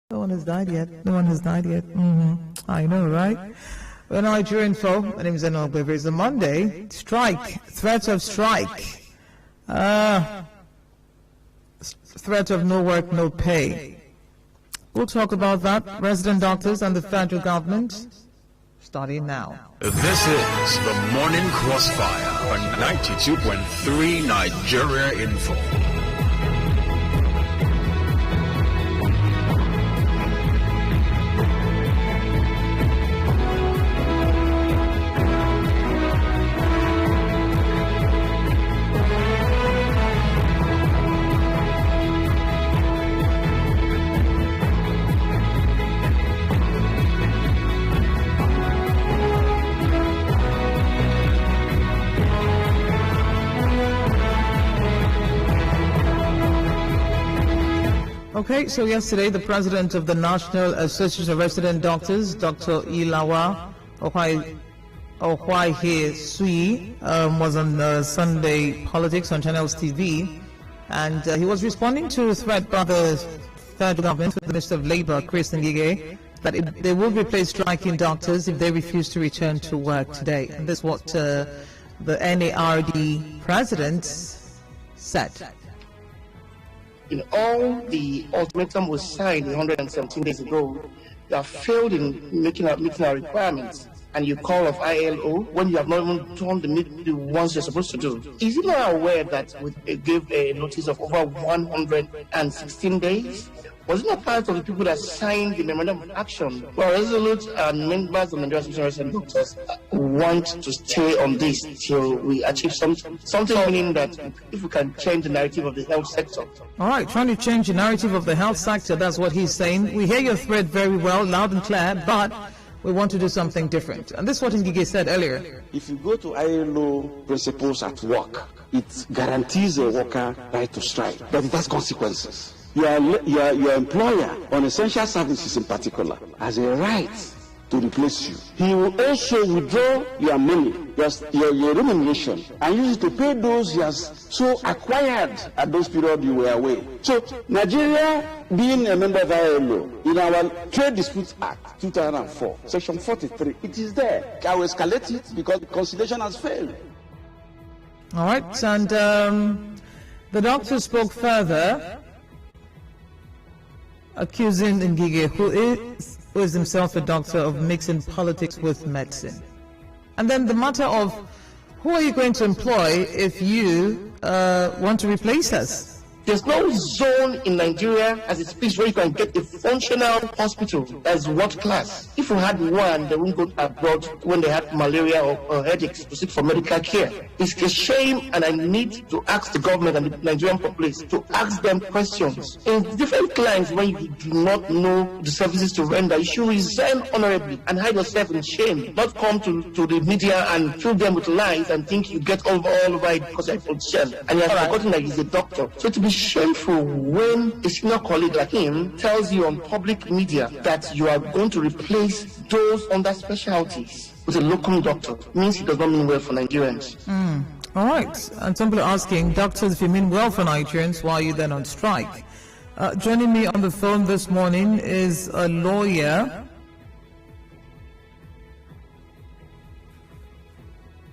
No one has died yet. No one has died yet. I know, right? Well, Nigerian info. My name is Ogbevire. It's a Monday. Strike. Threat of strike. Threat of no work, no pay. We'll talk about that. Resident doctors and the federal government. Starting now. This is the Morning Crossfire on 92.3 Nigeria Info. Okay, so yesterday the president of the National Association of Resident Doctors, Dr. Ilawa Ohwaihe Sui, was on Sunday Politics on Channels TV, and he was responding to a threat by the federal government, with the Minister of Labour, Chris Ngige, that they will replace striking doctors if they refuse to return to work today. And this is what the NARD president said. In all the ultimatum was signed 117 days ago, you have failed in meeting our requirements, and you call of ILO when you have not even done the ones you're supposed to do. Is he not aware that we gave a notice of over 116 days? Was it not part of the people that signed the memorandum of action? Well, Resolute and members of the Nigerian Association of Doctors want to stay on this till we achieve something, meaning that if we can change the narrative of the health sector. All right, trying to change the narrative of the health sector, that's what he's saying. We hear your thread very well, loud and clear, but we want to do something different. And this is what Ngige said earlier. If you go to ILO principles at work, it guarantees a worker right to strike, but it has consequences. Your employer, on essential services in particular, has a right to replace you. He will also withdraw your money, your remuneration, and use it to pay those he has so acquired at those periods you were away. So Nigeria, being a member of ILO, in our Trade Disputes Act 2004, Section 43, it is there. I will escalate it because the conciliation has failed. All right, and the doctor spoke further, accusing Ngige, who is himself a doctor, of mixing politics with medicine. And then the matter of who are you going to employ if you want to replace us? There's no zone in Nigeria as it speaks where you can get a functional hospital as world class. If you had one, they wouldn't go abroad when they had malaria or headaches to seek for medical care. It's a shame, and I need to ask the government and the Nigerian populace to ask them questions. In different climes, when you do not know the services to render, you should resign honorably and hide yourself in shame, not come to the media and fill them with lies and think you get all over it because you're a politician and you're forgotten that he's a doctor. So to be shameful when a senior colleague like him tells you on public media that you are going to replace those under specialties with a local doctor means he does not mean well for Nigerians. All right. And some people are asking, doctors, if you mean well for Nigerians, why are you then on strike? Joining me on the phone this morning is a lawyer,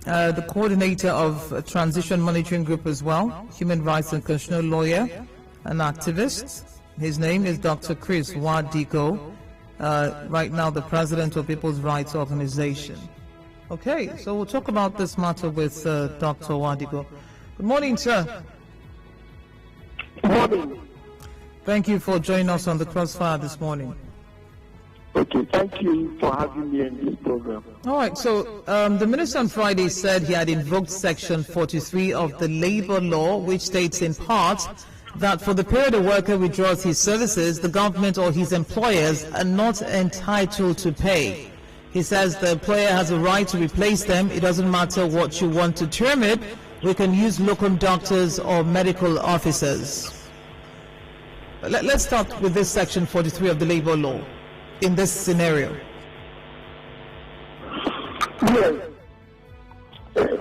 the coordinator of a transition monitoring group as well, human rights and constitutional lawyer, an activist. His name is Dr. Chris Nwadigo, right now the president of People's Rights Organization. Okay, so we'll talk about this matter with Dr. Nwadigo. Good morning, sir. Good morning. Thank you for joining us on the Crossfire this morning. Okay, thank you for having me in this program. All right, so the minister on Friday said he had invoked Section 43 of the Labour Law, which states in part that for the period a worker withdraws his services, the government or his employers are not entitled to pay. He says the employer has a right to replace them. It doesn't matter what you want to term it. We can use locum doctors or medical officers. Let's start with this Section 43 of the Labour Law in this scenario. Yes.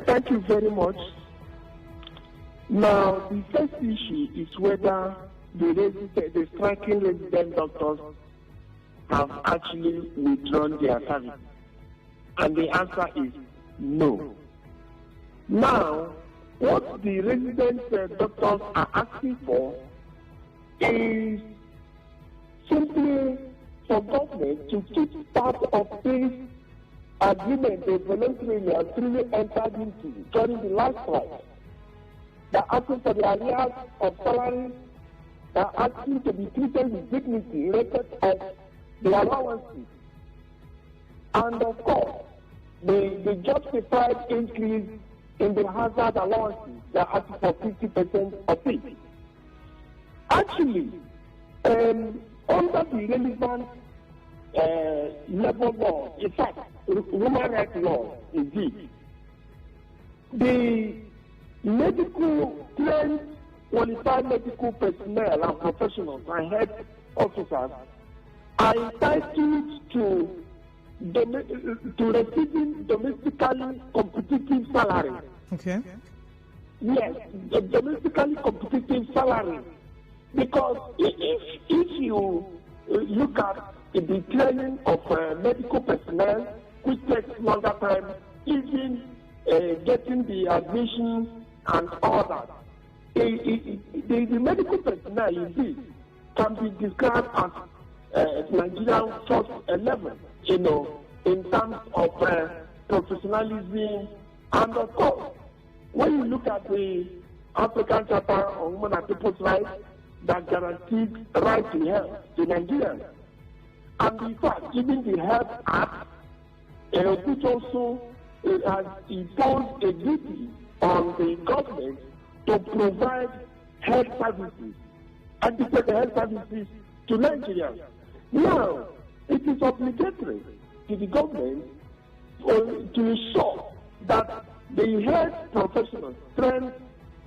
Thank you very much. Now, the first issue is whether the striking resident doctors have actually withdrawn their service? And the answer is no. Now, what the resident doctors are asking for is simply for government to keep part of this agreement they voluntarily and freely entered into during the last strike. They're asking for the arrears of salary. They're asking to be treated with dignity, respect of the allowances. And of course, the justified increase in the hazard allowances, they're asking for 50% of it. Actually, under the relevant labor law, in fact, human rights law, indeed, the medical trained, qualified medical personnel and professionals and health officers are entitled to receiving domestically competitive salary. Okay. Yes, the domestically competitive salary. Because if you look at the training of medical personnel, which takes longer time, even getting the admission and all that, the medical personnel indeed can be described as Nigerian first 11, in terms of professionalism. And of course, when you look at the African Charter on Women and People's Rights that guarantees right to health to Nigerians, and in fact, even the Health Act, which also has imposed a duty on the government to provide health services, adequate health services to Nigerians. Now, it is obligatory to the government to ensure that the health professionals, trained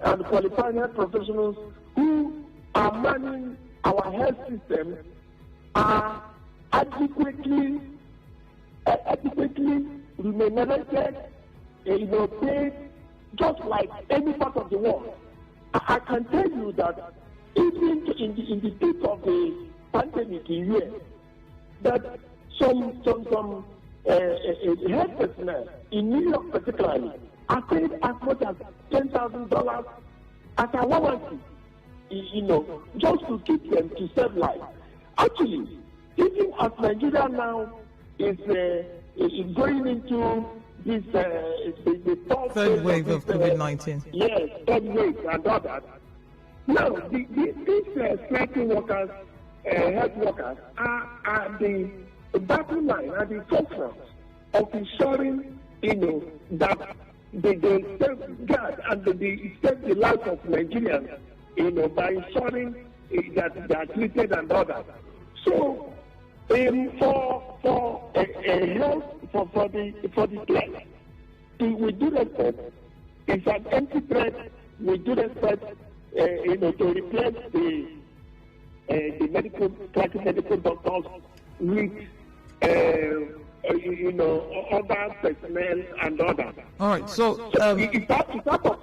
and qualified health professionals who are manning our health system are adequately remunerated, paid, just like any part of the world. I can tell you that even in the peak of the pandemic here, that some health personnel in New York particularly are paid as much as $10,000 as allowances, just to keep them to save life. Actually, even as Nigeria now is going into this the third wave of COVID-19. Yes, third wave and all that. Now, these striking workers, health workers, are the battle line, are the forefront of ensuring, that they safeguard and they save the life of Nigerians, by ensuring that they are treated and all that. So, for the threat, with due respect, it's an empty threat. With due respect, to replace the medical doctors with other personnel and others. All right. So it's out of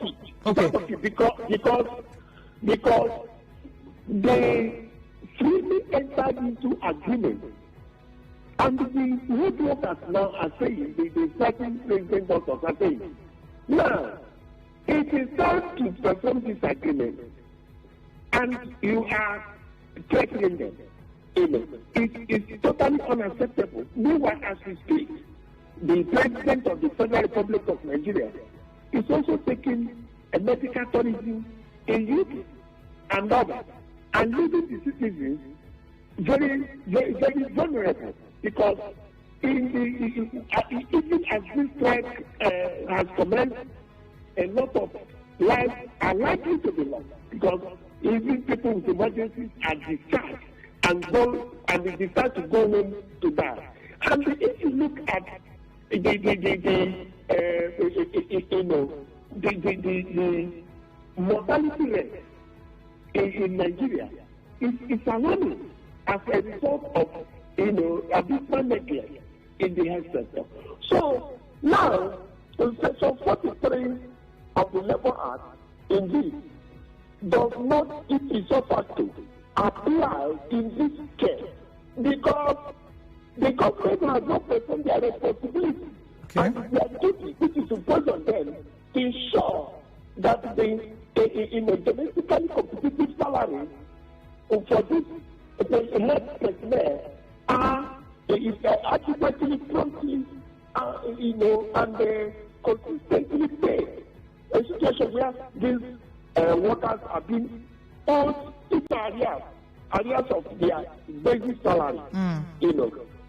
it. Okay. Because they freely entered into agreement, and the road workers now are saying, the certain president doctors are saying, now it is time to perform this agreement, and you are threatening them. It's totally unacceptable. Meanwhile, as we speak, the president of the Federal Republic of Nigeria is also taking a medical tourism in UK and others, and leaving the citizens very, very, very vulnerable, because even as this strike has commenced, a lot of lives are likely to be lost, because even people with emergencies are discharged and they decide to go home to die. And if you look at the mortality rate in Nigeria, it's alarming as a result of abysmal neglect in the health sector. So now, Section 43 of the Labour Act indeed does not, it is so facto, apply in this case, because the government has not performed their responsibility. Okay. And their duty, which is imposed on them, to ensure that in a domestically competitive salary for this elect personnel are adequately, promptly, and consistently paid. A situation where these workers are being owed areas of their basic salary,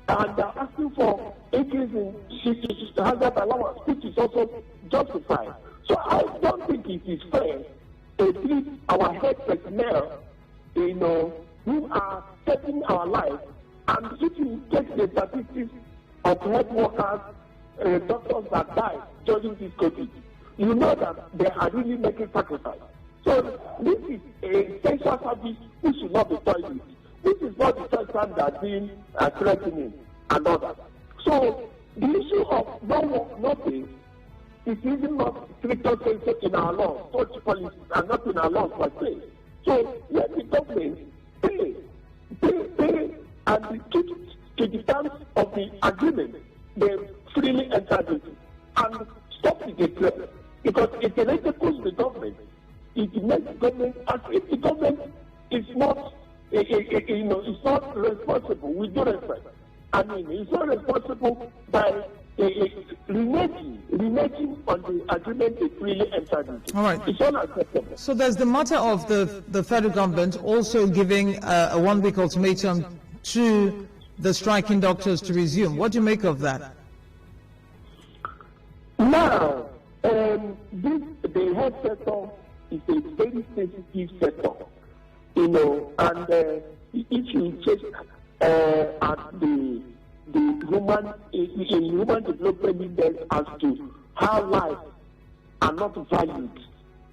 and they're asking for increase in hazard allowance, which is also justified. So I don't think it is fair to treat our health personnel, who are saving our lives. And if you take the statistics of health workers, doctors that die during this COVID, you know that they are really making sacrifice. So this is a essential service which should not be toyed with. This is not the first time that being threatening and all that. So the issue of no work, nothing is even not strictly sensitive in our law, such policies are not in our law per se. So let the government pay and keep to the terms of the agreement they freely entered into and stop the declare. Because if the legislature pushes the government, it makes the government as if the government is not, it's not responsible with due respect. I mean, it's not responsible by reneging on the agreement they freely entered into. All right. It's unacceptable. So there's the matter of the federal government also giving a one-week ultimatum to the striking doctors to resume. What do you make of that? Now, the health sector is a very sensitive sector, and if you check at the human development index as to how lives are not valued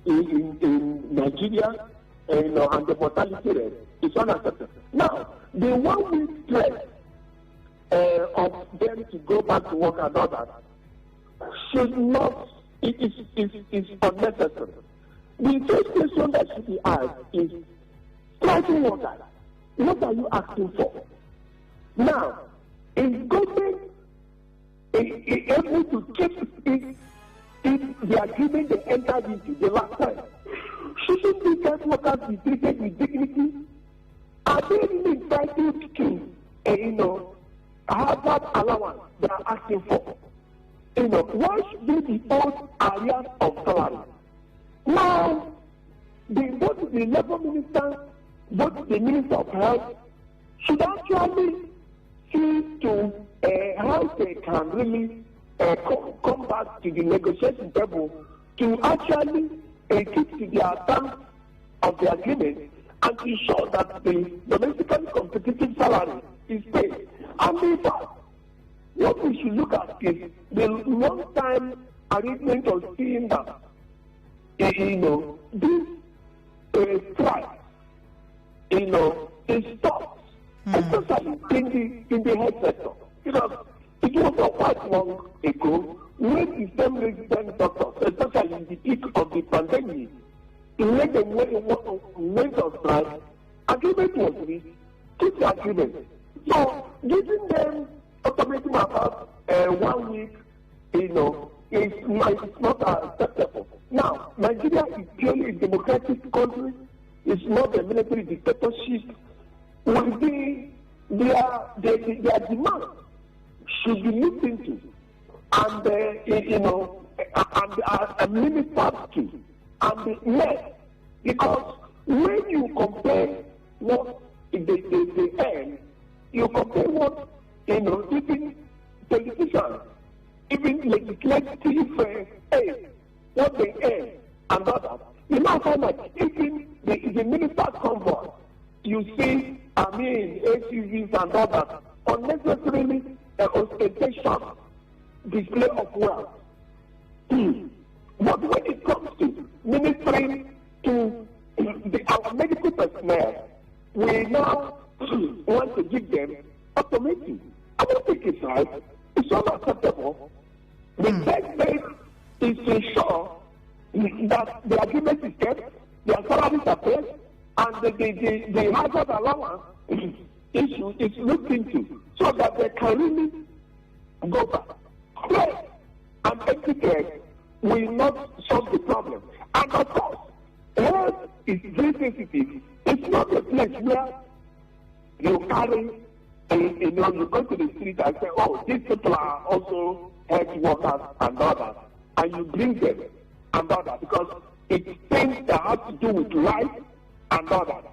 in Nigeria, and the mortality rate is unacceptable. Now, the 1 week threat of them to go back to work and all that should not, it is unnecessary. The first question that should be asked is, striking workers, what are you asking for? Now, is government able to keep the agreement they entered into the last time? Shouldn't these health workers be treated with dignity? Are they really entitled to, hazard allowance they are asking for? Why should they be owed areas of salary? Now, both the Labour Minister, both the Minister of Health should actually see to how they can really come back to the negotiation table to actually keep to their terms of the agreement and to ensure that the domestically competitive salary is paid. And in fact, what we should look at is the long-time arrangement of seeing that, this strike, is stopped, especially in the health sector. Because it was not quite long ago when the same resident doctors, especially in the peak of the pandemic, when they went on strike, agreement was reached, keep the agreement. So giving them ultimatum about 1 week, is not acceptable. Now, Nigeria is purely a democratic country. It's not a military dictatorship. Their demand should be looked into and limited to and be met. Because when you compare what they earn, you compare what even politicians, even legislative what they earn and others. You now find that even the minister's convoy, you see, SUVs and others, unnecessarily ostentatious display of wealth. But when it comes to ministering to our medical personnel, we now want to give them automatic. I don't think it's right. It's unacceptable. The best way is to ensure that the agreement is kept, their salaries are paid, and the hazard allowance issue is looked into so that they can really go back. Stress and etiquette will not solve the problem. And of course, health is very sensitive. It's not a place where you carry, you go to the street and say, oh, these people are also health workers and others, and you bring them and others, because it's things that have to do with life and others.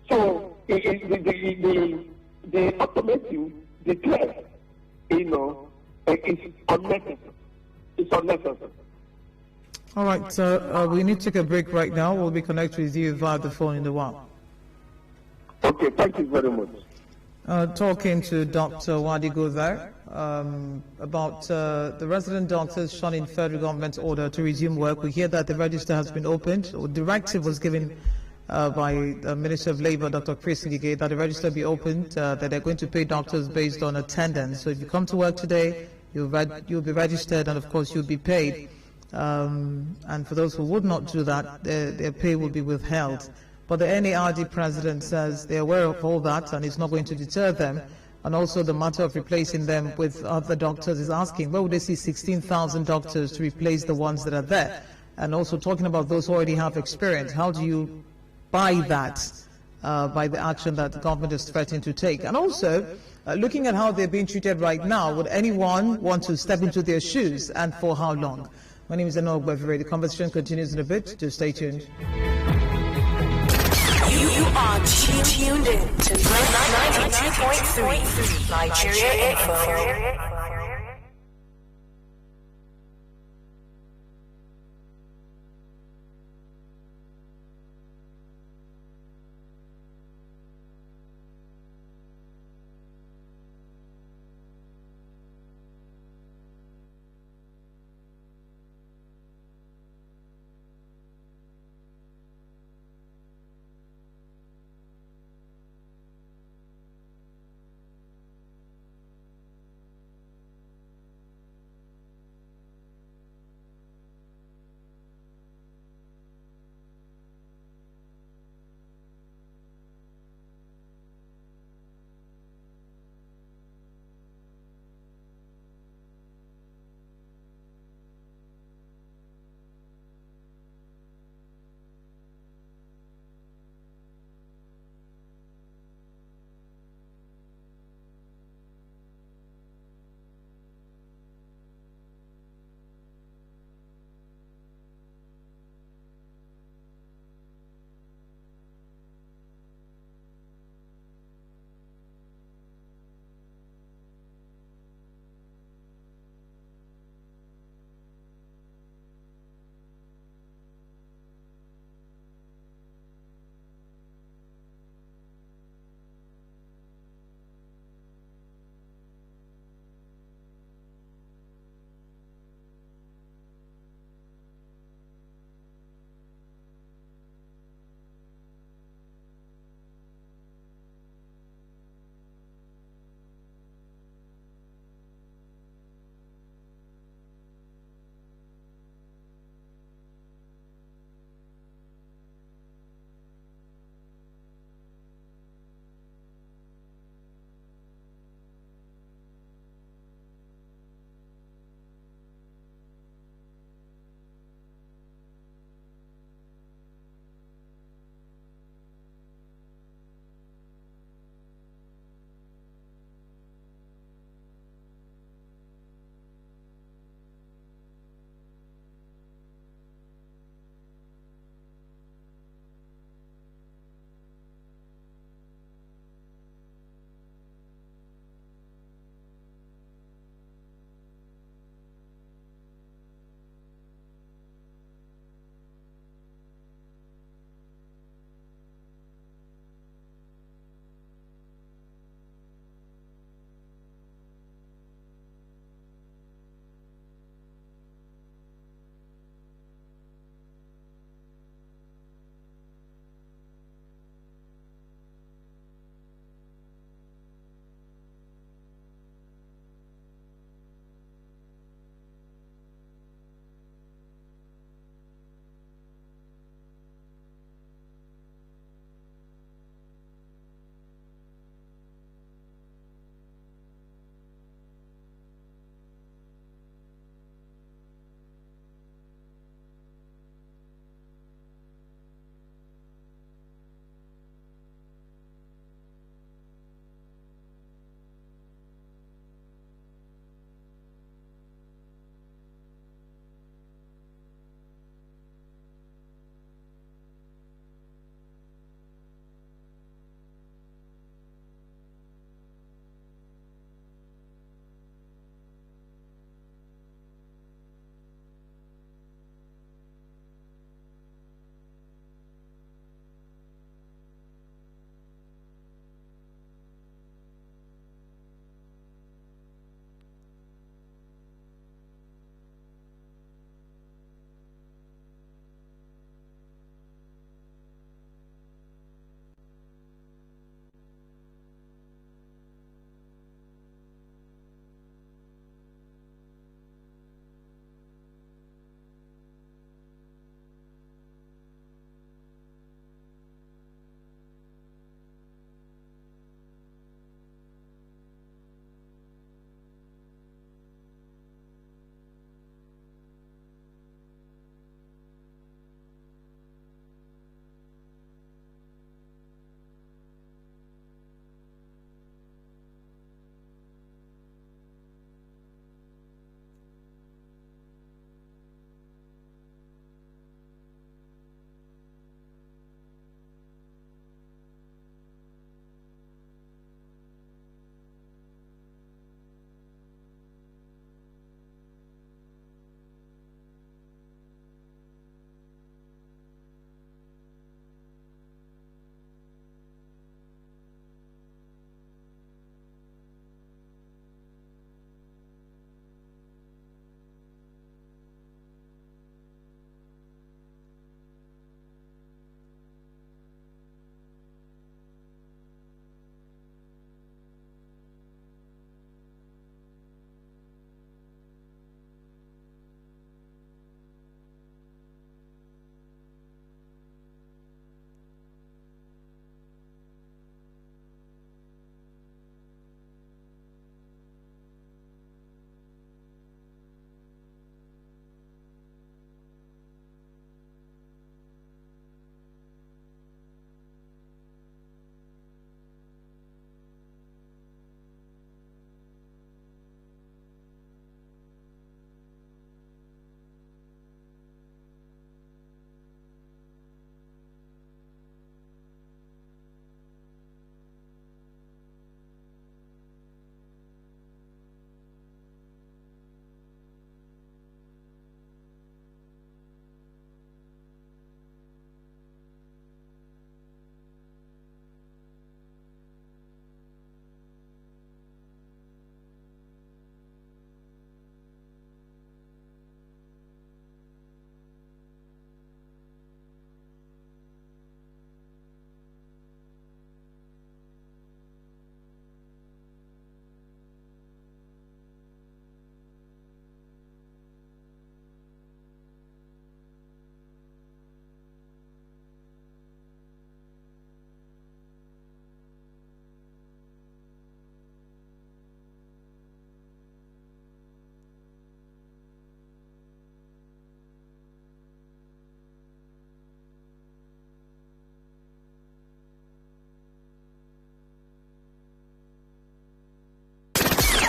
So the automatic declares, it's unnecessary. It's unnecessary. All right, so we need to take a break right now. We'll be connected with you via the phone in a while. Okay, thank you very much. Talking to Dr. Nwadigo there about the resident doctors shunning federal government's order to resume work. We hear that the register has been opened. A directive was given by the Minister of Labour, Dr. Chris Ngige, that the register be opened, that they're going to pay doctors based on attendance. So if you come to work today, you'll be registered, and of course you'll be paid. And for those who would not do that, their pay will be withheld. But the NARD president says they're aware of all that and it's not going to deter them. And also the matter of replacing them with other doctors is asking, where would they see 16,000 doctors to replace the ones that are there? And also talking about those who already have experience. How do you buy that by the action that the government is threatening to take? And also, looking at how they're being treated right now, would anyone want to step into their shoes, and for how long? My name is Ogbevire. The conversation continues in a bit. Just stay tuned. You are tuned in to 92.3 Nigeria Info.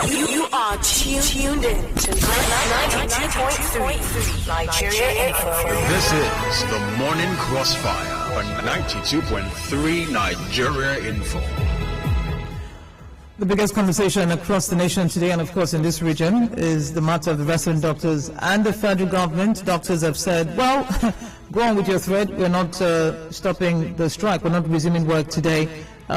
You are tuned in to 92.3 Nigeria Info. This is the Morning Crossfire on 92.3 Nigeria Info. The biggest conversation across the nation today, and of course in this region, is the matter of the resident doctors and the federal government. Doctors have said, well, go on with your thread. We're not stopping the strike. We're not resuming work today,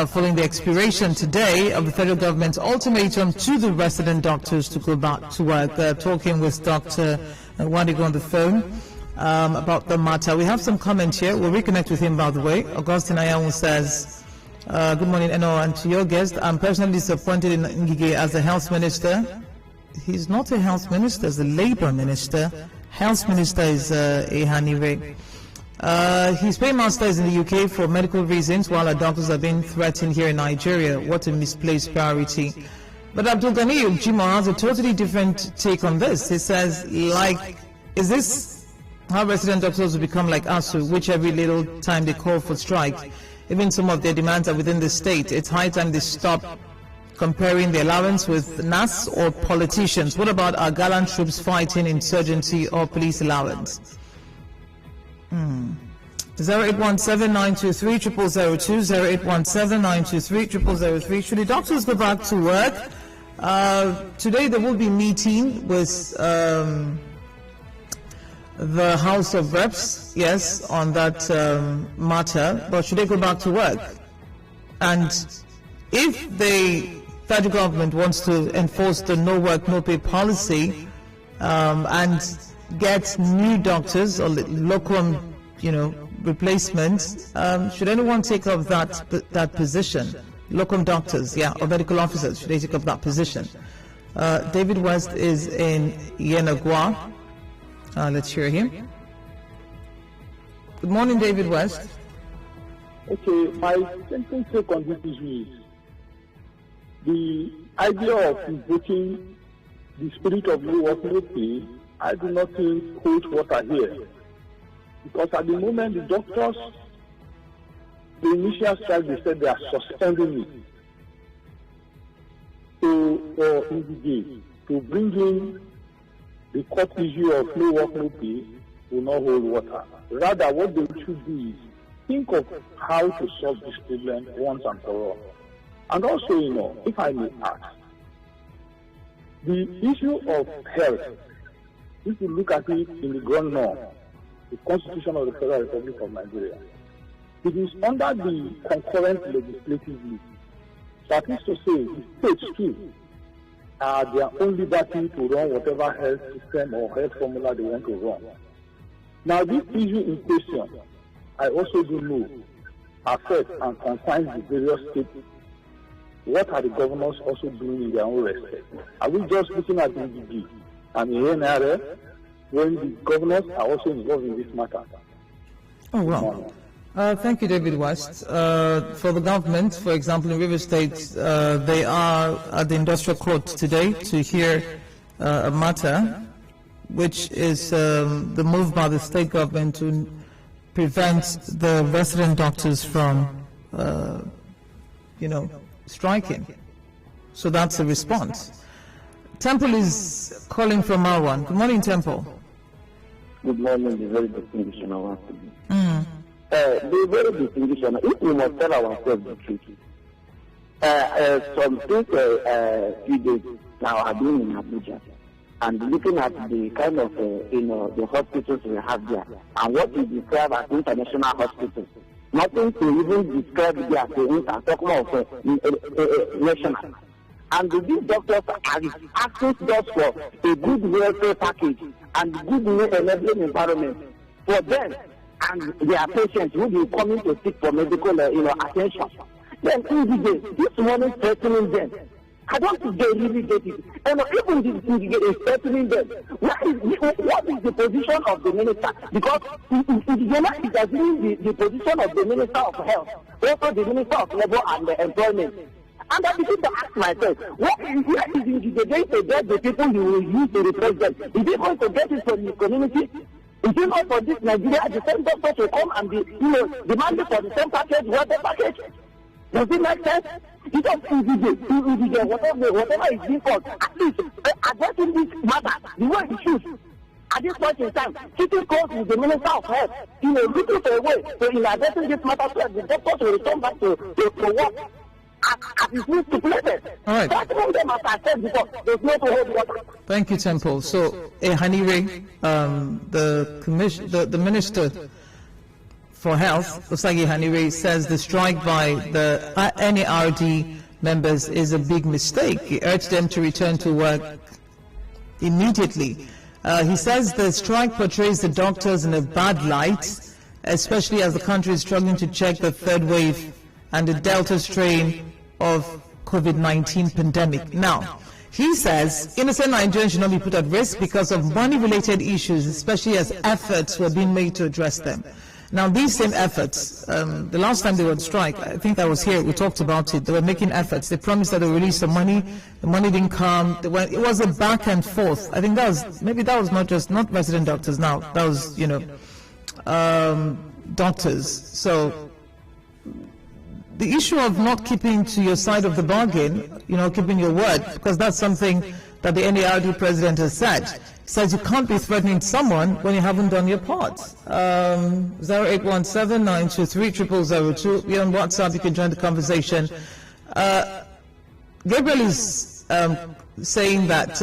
following the expiration today of the federal government's ultimatum to the resident doctors to go back to work. Talking with Dr. Nwadigo on the phone about the matter. We have some comment here. We'll reconnect with him, by the way. Augustine Ayamu says, good morning, Eno, and to your guest. I'm personally disappointed in Ngige as a health minister. He's not a health minister, he's a labor minister. Health minister is Ehanire. His paymaster is in the UK for medical reasons, while our doctors are being threatened here in Nigeria. What a misplaced priority. But Abdul Ghani Jimo has a totally different take on this. He says, is this how resident doctors will become like ASU, which every little time they call for strike? Even some of their demands are within the state. It's high time they stop comparing the allowance with NAS or politicians. What about our gallant troops fighting insurgency or police allowance? 0817-923-0002, 0817-923-0003. Should the doctors go back to work? Today there will be meeting with the House of Reps, yes, on that matter, but should they go back to work? And if the federal government wants to enforce the no work, no pay policy and get new doctors or local, replacements, should anyone take up that position? Local doctors, or medical officers, should they take up that position? David West is in Yenagua. Let's hear him. Good morning, David West. Okay, my simple take on this issue is the idea of invoking the spirit of no work, no pay. I do not think holds water here, because at the moment the doctors, the initial strike, they said they are suspending it. So for Ngige to bring in the court issue of no work, no pay will not hold water. Rather, what they should do is think of how to solve this problem once and for all. And also, if I may ask, the issue of health, if you look at it in the ground norm, the Constitution of the Federal Republic of Nigeria, it is under the concurrent legislative list. So that is to say, the states too are their own liberty to run whatever health system or health formula they want to run. Now, this issue in question, I also do know, affects and concerns the various states. What are the governors also doing in their own respect? Are we just looking at the NDG and the NRA when the governors are also involved in this matter? Oh, wow. Thank you, David West. For the government, for example, in River State, they are at the industrial court today to hear a matter which is the move by the state government to prevent the resident doctors from, striking. So that's a response. Temple is calling from Marwan. Good morning, Temple. Good morning, the very distinguished the very distinguished, if we must tell ourselves the truth, some things few days now are doing in Abuja, and looking at the kind of the hospitals we have there, and what we describe as international hospitals, nothing to even describe there as talking of national. And these doctors are asking us for a good welfare package and good enabling environment for them and their patients who will be coming to seek for medical attention. Then this morning threatening them. I don't think they really get it. And even this is threatening them. What is the position of the minister? Because Indiana is assuming the position of the Minister of Health, also the Minister of Labor and Employment. And I begin to ask myself, where is Indiana going to get the people you will use to represent? Is he going to get it from the community? Is it not for this Nigeria, the same doctor to come and be, demanding for the same package, water package? Does it make sense? It's just whatever is being called, at least addressing this matter, the way it should. At this point in time, keeping close with the Minister of Health, looking for a way in addressing this matter so that the doctors will return back to work as it is stipulated. All right. That's what them as I said before. There's no to hold water. Thank you, Temple. So, Hanire, the Minister for Health, Osagi Hanire, says the strike by the NARD members is a big mistake. He urged them to return to work immediately. He says the strike portrays the doctors in a bad light, especially as the country is struggling to check the third wave and the Delta strain of COVID-19 pandemic. Now, he says innocent Nigerians should not be put at risk because of money-related issues, especially as efforts were being made to address them. Now, these same efforts, the last time they were on strike, I think I was here, we talked about it, they were making efforts. They promised that they would release the money didn't come. It was a back and forth. I think that was not resident doctors now, that was, doctors. So, the issue of not keeping to your side of the bargain, keeping your word, because that's something that the NARD president has said. He says you can't be threatening someone when you haven't done your part. 0817-923-0002. We're on WhatsApp. You can join the conversation. Gabriel is saying that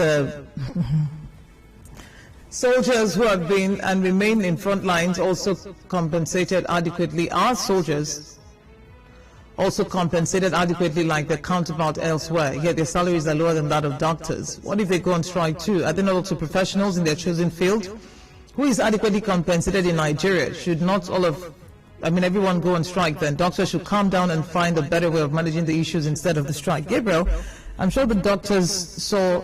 soldiers who have been and remain in front lines also compensated adequately. Our soldiers also compensated adequately like their counterpart elsewhere, yet their salaries are lower than that of doctors. What if they go on strike too? Are they not also professionals in their chosen field? Who is adequately compensated in Nigeria? Should not everyone go on strike then? Doctors should calm down and find a better way of managing the issues instead of the strike. Gabriel, I'm sure the doctors saw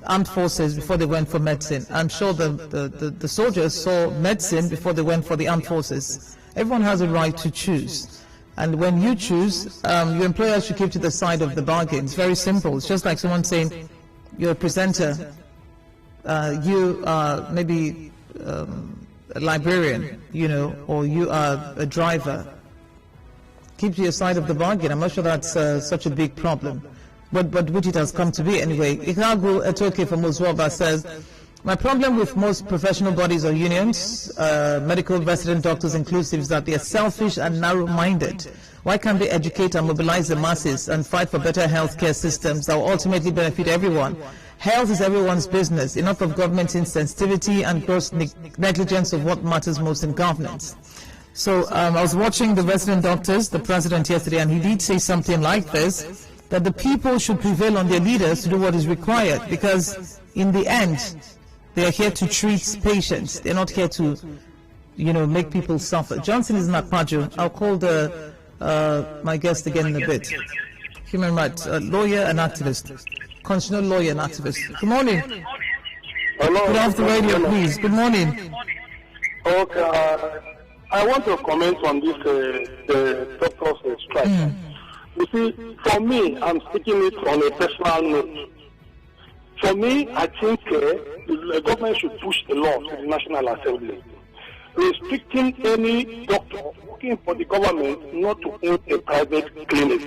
armed forces before they went for medicine. I'm sure the soldiers saw medicine before they went for the armed forces. Everyone has a right to choose. And when you choose, your employer should keep to the side of the bargain. It's very simple. It's just like someone saying, you're a presenter, you are maybe a librarian, or you are a driver. Keep to your side of the bargain. I'm not sure that's such a big problem. But which it has come to be anyway. Ikagu Etoke from Uzwaba says, my problem with most professional bodies or unions, medical resident doctors inclusive, is that they are selfish and narrow-minded. Why can't they educate and mobilize the masses and fight for better healthcare systems that will ultimately benefit everyone? Health is everyone's business. Enough of government insensitivity and gross negligence of what matters most in governance. So I was watching the resident doctors, the president yesterday, and he did say something like this, that the people should prevail on their leaders to do what is required, because in the end, they are here to treat patients. They're not here to, make people suffer. Johnson is in Akpaju. I'll call my guest again in a bit. Human rights lawyer and activist. Constitutional lawyer and activist. Good morning. Hello. Put off the radio, please. Good morning. Okay. I want to comment on this doctor's strike. You see, for me, I'm speaking it on a personal note. For me, I think the government should push the law to the National Assembly, restricting any doctor working for the government not to own a private clinic.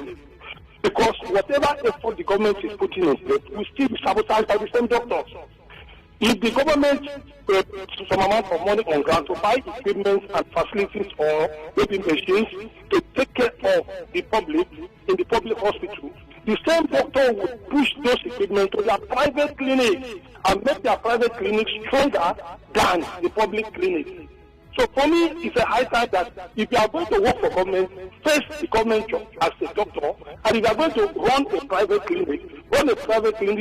Because whatever effort the government is putting in place will still be sabotaged by the same doctors. If the government puts some amount of money on ground to buy equipment and facilities or maybe machines to take care of the public in the public hospital, the same doctor would push those equipment to their private clinics and make their private clinics stronger than the public clinic. So for me, it's a high time that if you are going to work for government, face the government job as a doctor, and if you are going to run a private clinic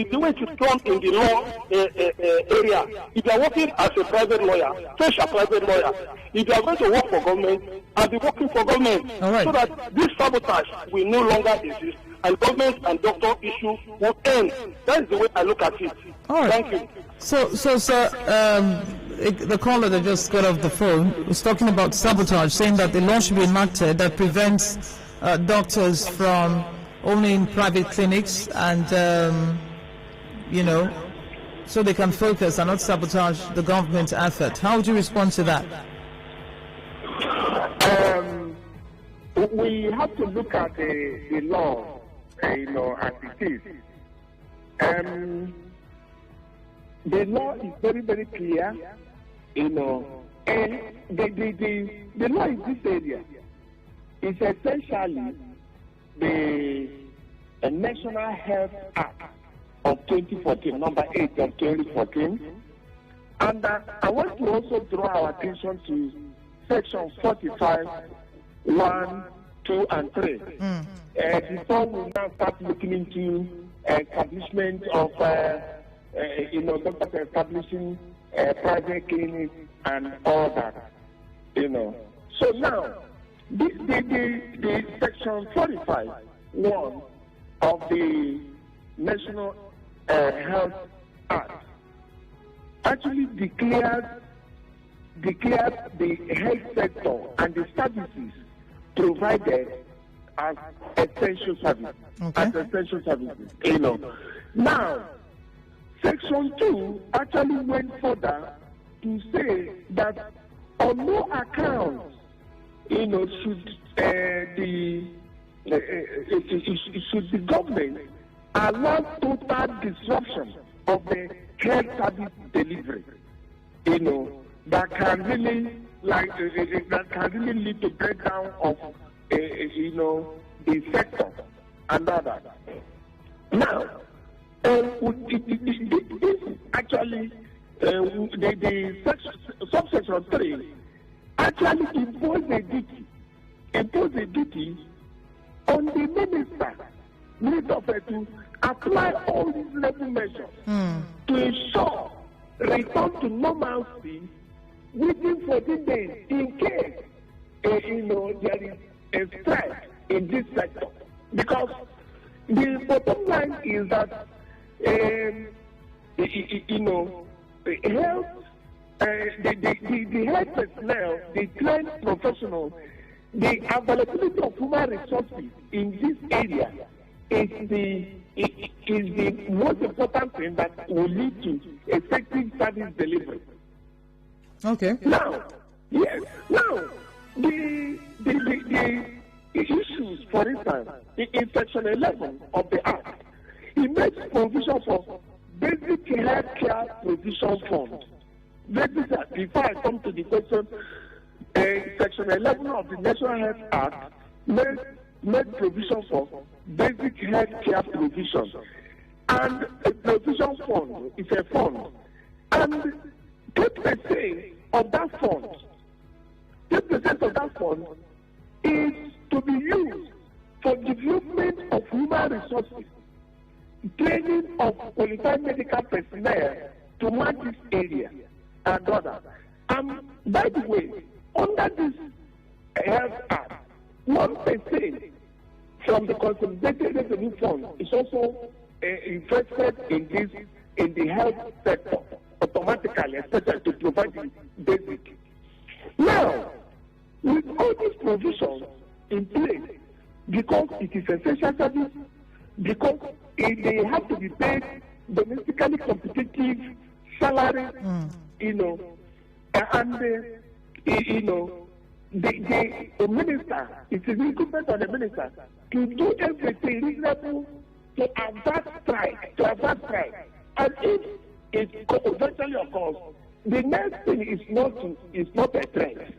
the way it is done in the law area. If you are working as a private lawyer, face a private lawyer. If you are going to work for government, and be working for government, right, so that this sabotage will no longer exist, and government and doctor issue will end. That is the way I look at it. All right. Thank you. So, sir, the caller that just got off the phone was talking about sabotage, saying that the law should be enacted that prevents doctors from owning private clinics and, so they can focus and not sabotage the government's effort. How would you respond to that? we have to look at the law, as it is. The law is very, very clear, and the law in this area is essentially the National Health Act of 2014, number 8 of 2014. And I want to also draw our attention to section 45, 1, 2, and 3. Before we now start looking into establishment of, doctors establishing private clinics and all that, So now, the section 45, 1 of the National Health Act actually declares the health sector and the services provided as essential services. Now, Section 2 actually went further to say that on no account, should the government allow total disruption of the health service delivery, that can really lead to breakdown of the sector and all that. Now, this actually the subsection 3 actually impose a duty on the minister to apply all these level measures to ensure return to normalcy within 14 days in case there is a strike in this sector. Because the bottom line is that the health personnel, the trained professionals, the availability of human resources in this area is the most important thing that will lead to effective service delivery. Okay. Now, yes. Now, the issues, for instance, in Section 11 of the Act, it makes provision for basic health care provision fund. Before I come to the question, Section 11 of the National Health Act made provision for basic health care provision. And a provision fund is a fund. And 10% of that fund, 10% of that fund is to be used for development of human resources, training of qualified medical personnel to manage this area and others. By the way, under this Health Act, 1% from the Consolidated Revenue Fund is also invested in the health sector automatically, especially to provide the basic. Now, with all these provisions in place, because it is essential service, because they have to be paid domestically competitive salary, and the minister, it is incumbent on the minister to do everything reasonable to avert strike. And if it eventually occurs, the next thing is not a threat.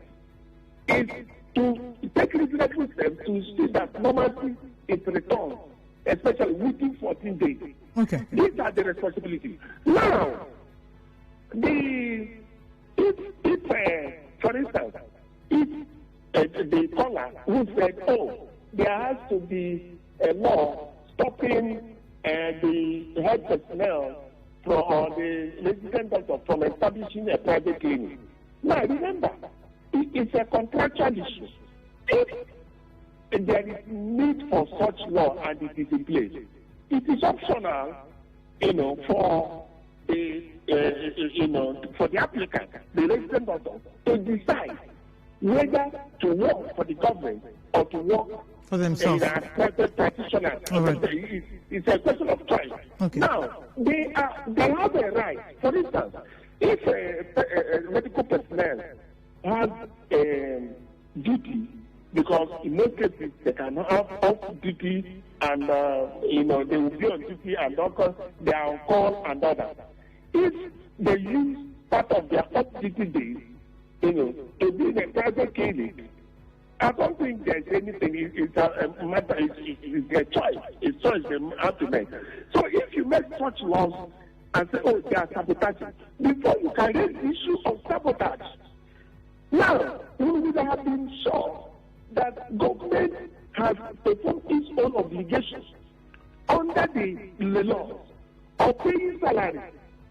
It's to take reasonable steps to see that normalcy is returned, especially within 14 days. Okay. These are the responsibilities. Now, if for instance, if the caller who said, there has to be a law stopping the health personnel or the resident doctor from establishing a private clinic. Now, remember, it's a contractual issue. If there is need for such law and it is in place, it is optional, for the for the applicant, the resident doctor, to decide whether to work for the government or to work for themselves. As private practitioners. Right. It's a question of choice. Okay. Now, they have a right. For instance, if a medical personnel has a duty because he in most cases, they can have off-duty and, they will be on duty and they are on call and all that. If they use part of their off-duty days, to be in a private clinic, I don't think there's anything. It's a matter. It's their choice. It's choice they have to make. So if you make such laws and say, oh, they are sabotaging, before you can raise the issue of sabotage, now we would have been sure that government has performed its own obligations under the laws of paying salary.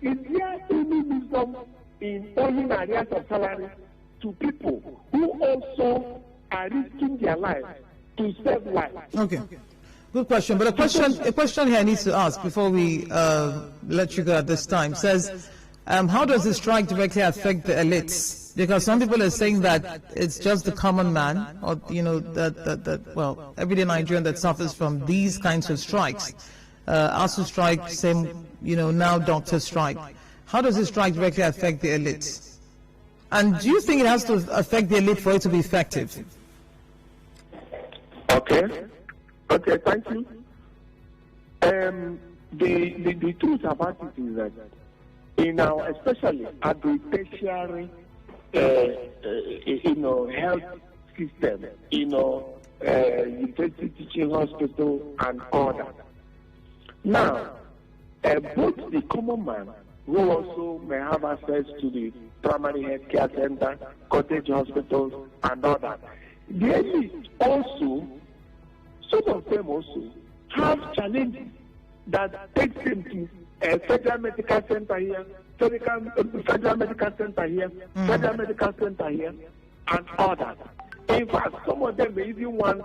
Is there any wisdom in owing arrears of salary to people who also are risking their lives to save lives? Okay. Good question. But a question here I need to ask before we let you go at this time says, how does the strike directly affect the elites? Because some people are saying that it's just the common man, or everyday Nigerian that suffers from these kinds of strikes. ASU strike, same, now doctor strike. How does the strike directly affect the elites? And do you think it has to affect the elite for it to be effective? Okay, thank you. The truth about it is that in our, especially at the tertiary, health system, university teaching hospital and all that. Now, both the common man, who also may have access to the primary health care center, cottage hospitals, and all that, the elite also, some of them also, have challenges that takes them to a federal medical center here, federal medical center here, federal medical center here, and all that. In fact, some of them may even want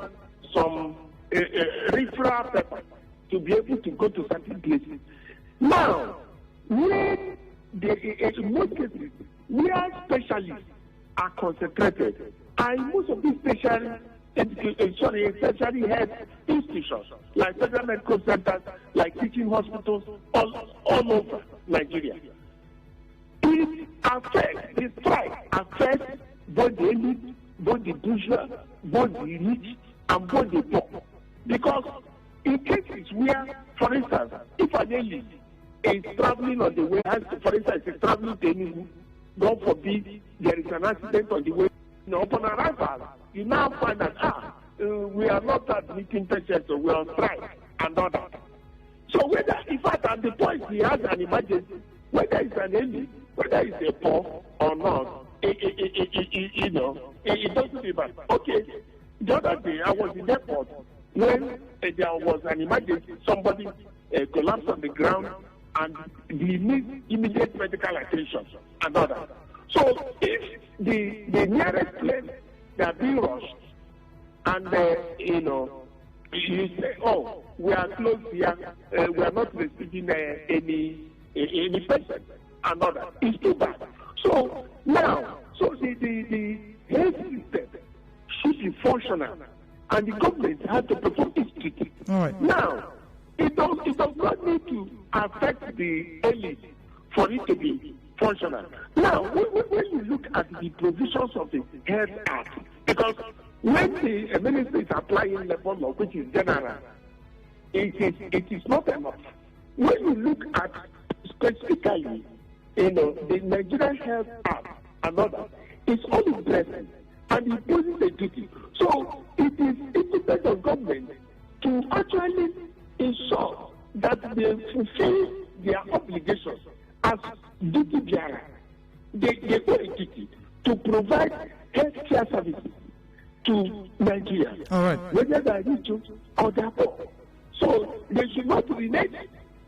some referral paper to be able to go to certain places. Now, when in most cases, where specialists are concentrated, and most of these tertiary health institutions, like federal medical centers, like teaching hospitals, all over Nigeria. It affects, the strike affects both the elite, both the bourgeois, both the rich, and both the poor. Because in cases where, for instance, if an elite is traveling on the way, for instance, is traveling to Enugu, God forbid, there is an accident on the way, upon arrival, you now find that, we are not admitting patients, so we are on strike, and all that. So whether, in fact, at the point he has an emergency, whether it's an elite, whether it's a poor or not, it doesn't matter. Okay, the other day I was in the airport when there was an emergency, somebody collapsed on the ground and they need immediate medical attention and all that. So if the nearest place they are being rushed and you say, oh, we are closed here, we are not receiving any patient and all that, it's too bad. So now, the health system should be functional and the government has to perform its duty. All right. Now, it does not need to affect the elite for it to be functional. Now, when you look at the provisions of the Health Act, because when the ministry is applying labor law, which is general, it is not enough. When you look at specifically, the Nigerian Health Act and others, it's only blessing and it poses a duty. So it is incumbent on government to actually ensure that they fulfill their obligations as duty bearer. They owe a duty to provide health care services to Nigeria, all right, whether they are rich or they are poor. So they should not renege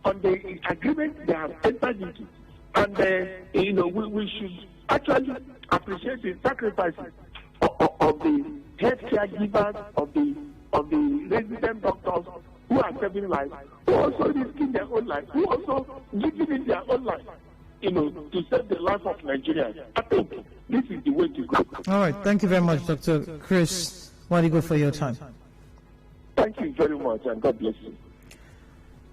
on the agreement they have entered into. And we should actually appreciate the sacrifices of the healthcare givers, of the resident doctors who are saving lives, who are also risking their own life, who are also giving their own life, to save the life of Nigerians. I think this is the way to go. All right. Thank you very much, Dr. Chris Nwadigo, for your time. Thank you very much, and God bless you.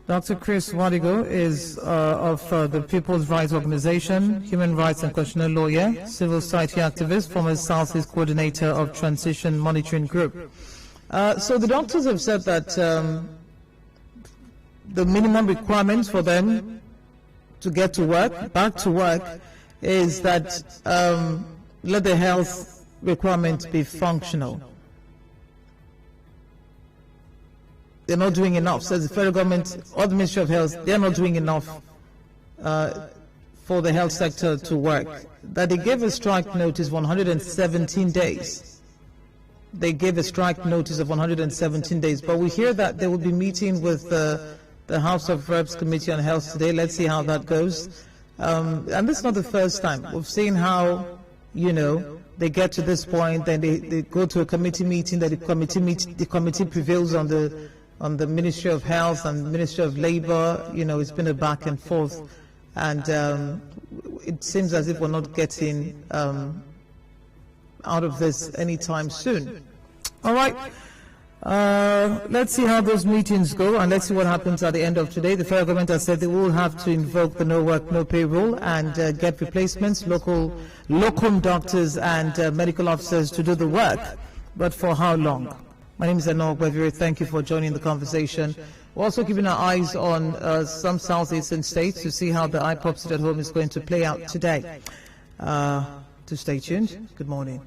Dr. Chris Nwadigo is of the People's Rights Organization, human rights and constitutional lawyer, civil society activist, former Southeast coordinator of Transition Monitoring Group. So the doctors have said that the minimum requirements for them to get to work, back to work, is that let the health requirements be functional. They're not doing enough, says the federal government or the Ministry of Health. They're not doing enough for the health sector to work. That they gave a strike notice 117 days. They gave a strike notice of 117 days. But we hear that they will be meeting with the House of Reps Committee on Health today. Let's see how that goes. And this is not the first time. We've seen how, you know, they get to this point, then they go to a committee meeting, that the committee prevails on the Ministry of Health and Ministry of Labor. You know, it's been a back and forth, and it seems as if we're not getting out of this anytime soon. All right. Let's see how those meetings go, and let's see what happens at the end of today. The federal government has said they will have to invoke the no work, no pay rule and get replacements, locum doctors and medical officers to do the work. But for how long? My name is Ogbevire. Thank you for joining the conversation. We're also keeping our eyes on some southeastern states to see how the IPOP sit at home is going to play out today. To stay tuned. Good morning.